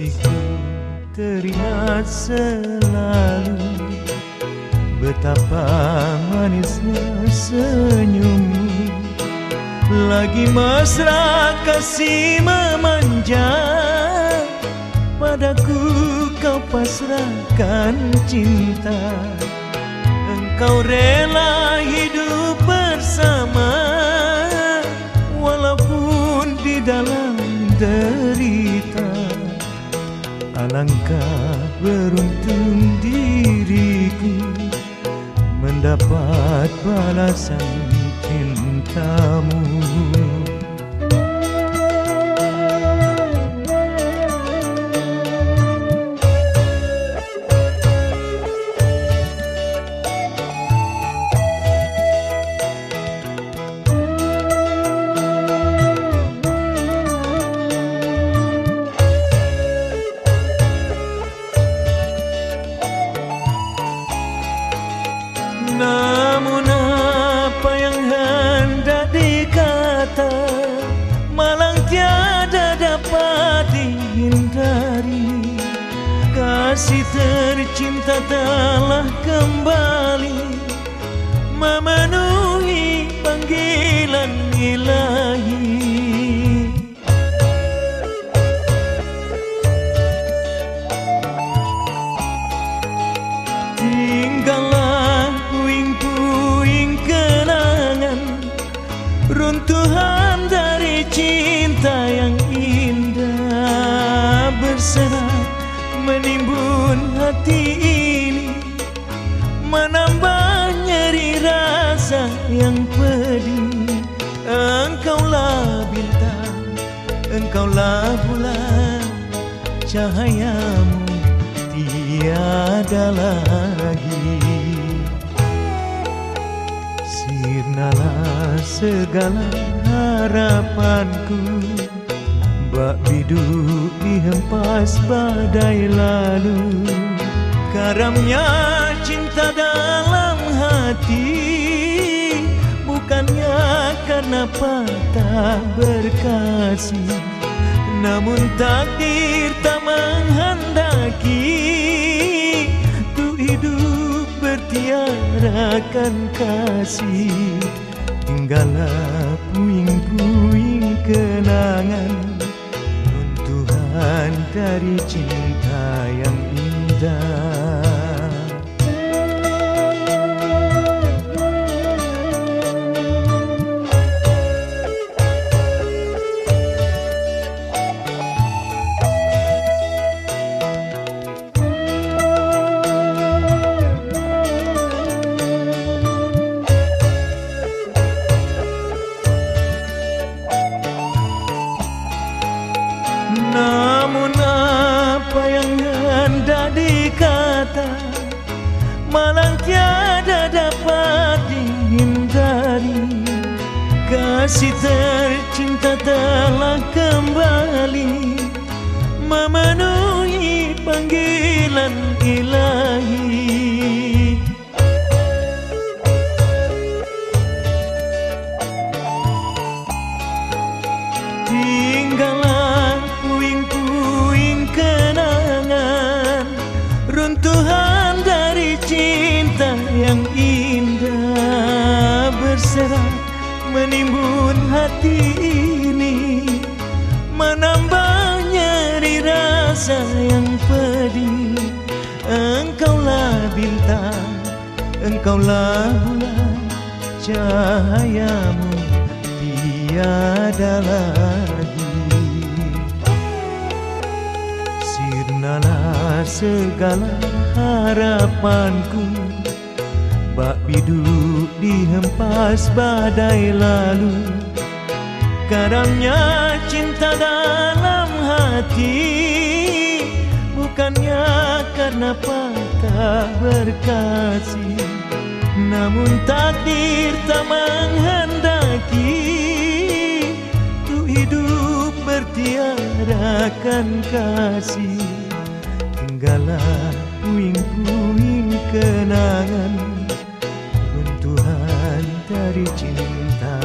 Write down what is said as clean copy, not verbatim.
Masih ku teringat selalu betapa manisnya senyummu. Lagi mesra kasih memanja, padaku kau pasrahkan cinta. Engkau rela hidup bersama, walaupun di dalam derita. Alangkah beruntung diriku mendapat balasan cintamu. Namun apa yang hendak dikata, malang tiada dapat dihindari. Kasih tercinta telah kembali memenuhi panggilan ilahi. Tinggallah puing-puing kenangan, runtuhan dari cinta yang indah, berserak menimbun hati ini, menambah nyeri rasa yang pedih. Engkaulah bintang, engkaulah bulan, cahayamu tiada lagi. Sirnalah segala harapanku, bak biduk dihempas badai lalu. Karamnya cinta dalam hati, bukannya karena patah berkasih, namun takdir tak menghendaki tu hidup bertiarakan kasih. Tinggallah puing-puing kenangan, runtuhan dari cinta yang indah. Namun apa yang hendak dikata, malang tiada dapat dihindari. Kasih tercinta telah kembali memenuhi panggilan ilahi. Tinggallah puing-puing kenangan, runtuhan dari cinta yang indah, berserak menimbun hati ini, menambah nyeri rasa yang pedih. Engkaulah bintang, engkaulah bulan, cahayamu tiada lagi. Sirnalah segala harapanku, bak biduk dihempas badai lalu. Karamnya cinta dalam hati, bukannya karena patah berkasih, namun takdir tak menghendaki tu hidup bertiarakan kasih. Tinggallah puing-puing kenangan, runtuhan dari cinta